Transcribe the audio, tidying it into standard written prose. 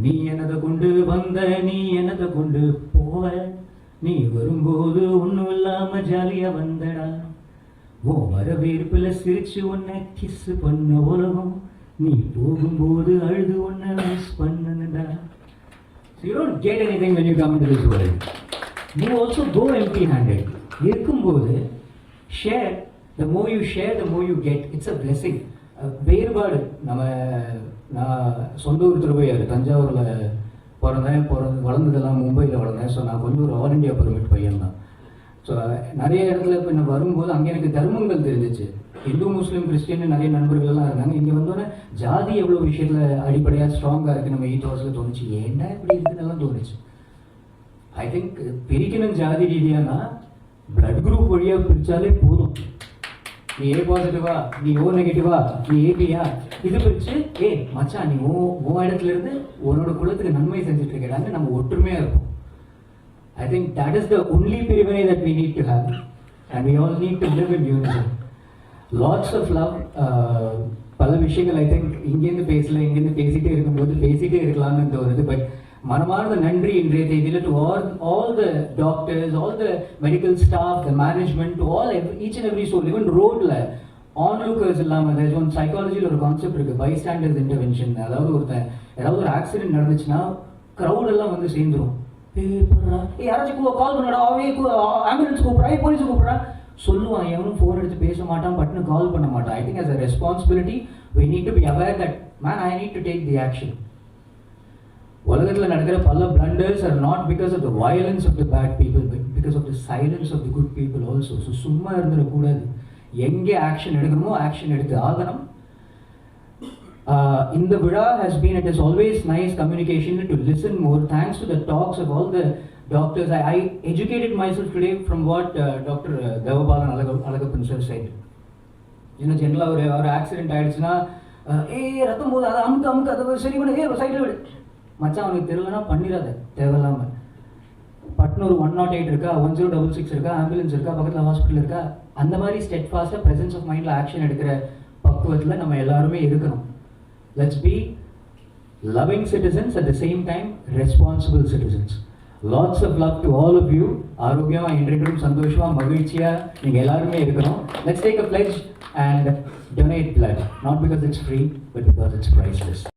நீ என்னதை கொண்டு வந்த, நீ என்னதை கொண்டு போவ, நீ வரும்போது ஒன்றும் இல்லாம ஜாலியா வந்தடா, உன் வரவேற்புல சிரிச்சு உன்னை கிஸ் பண்ண உலகம், நீ போகும்போது அழுது உன்னை மிஸ் பண்ணுடா. So you don't get anything when you come into this world. You also go empty-handed. இருக்கும்போது share. The more you share, the more you get. It's a blessing. வேறுபாடு நான் சொந்த ஊர் திருவையாறு, தஞ்சாவூரில் வளர்ந்ததெல்லாம் மும்பையில் வளர்ந்தேன். ஸோ நான் கொஞ்சம் ஒரு ஆல் இண்டியா பெர்மிட் பையன் தான். ஸோ நிறைய இடத்துல இப்போ நான் வரும்போது அங்கே எனக்கு தர்மங்கள் தெரிஞ்சிச்சு. இந்து முஸ்லீம் கிறிஸ்டின் நிறைய நண்பர்கள்லாம் இருந்தாங்க. இங்கே வந்தோடனே ஜாதி எவ்வளோ விஷயத்தில் அடிப்படையாக ஸ்ட்ராங்காக இருக்குது நம்ம ஈத்தோஸில் தோணுச்சு. ஏன்டா இப்படி இருக்குதுன்னெல்லாம் தோணுச்சு. ஐ திங்க் பிரிக்கணும் ஜாதி ரீதியானா பிளட் குரூப் வழியாக பிரித்தாலே போதும். நீ ஏ பாசிட்டிவா, நீ ஓ நெகட்டிவா, நீ ஏபியா, இது பிரிச்சு மச்சான் நீ உன் இடத்துல இருந்து உன்னோட குலத்துக்கு நன்மை செஞ்சுட்டு இருக்கிறாங்க, நம்ம ஒற்றுமையாக இருப்போம். I think that is the only பிரிவினை that we need to have, and we all need to live in unison. Lots of love. பல விஷயங்கள் ஐ திங்க் இங்கேருந்து இங்கேருந்து பேசிட்டே இருக்கலாம்னு தோணுது. பட் மனமார்ந்த நன்றி இன்றைய தேதியில் to all the doctors, all the medical staff, the management, to all each and every soul. Even roadல onlookers இல்லாமல் there's one psychologyல ஒரு கான்செப்ட் இருக்கு, bystanders intervention. அதாவது ஏதாவது ஒரு ஆக்சிடென்ட் நடந்துச்சுன்னா க்ரௌட் எல்லாம் வந்து சேர்ந்துரும். யாராச்சும் கால் பண்ணடா, ஆம்புலன்ஸ் கூப்பிட்றா, போலீஸ் கூப்பிட்றா சொல்லுவான். எவனும் ஃபோன் எடுத்து பேச மாட்டான், பட்டுன்னு கால் பண்ண மாட்டான். I think as a responsibility we need to be aware that man I need to take the action. உலகத்தில் நடக்கிற பல blunders are not because of the violence of the bad people but because of the silence of the good people also. So சும்மா இருந்துடக்கூடாது. எங்கே action எடுக்கணுமோ action எடுத்து ஆகணும். இந்த விழா has been, it is always nice communication to listen more. Thanks to the talks of all the doctors. I educated myself today from what Dr. Devabalan Alagappan sir said. ஜென்ரலாக ஒரு accident ஆகிடுச்சுன்னா ரத்தம் போது அதை அமுக்கு அதை சரி பண்ண சைடில் விடு மச்சான், அவனுக்கு தெரியலன்னா பண்ணிடாத தேவையில்லாமல். பட்னூர் 108 இருக்கா, 1066 இருக்கா, ஆம்புலன்ஸ் இருக்கா, பக்கத்தில் ஹாஸ்பிட்டல் இருக்கா, அந்த மாதிரி ஸ்டெட்ஃபாஸ்ட்டாக ப்ரெசன்ஸ் ஆஃப் மைண்டில் ஆக்ஷன் எடுக்கிற பக்குவத்தில் நம்ம எல்லாருமே இருக்கணும். Let's be loving citizens at the same time responsible citizens. Lots of love to all of you. ஆரோக்கியமா இன்றைக்கும் சந்தோஷமா மகிழ்ச்சியா நீங்க எல்லாருமே இருக்கணும். Let's take a pledge and donate blood, not because it's free but because it's priceless.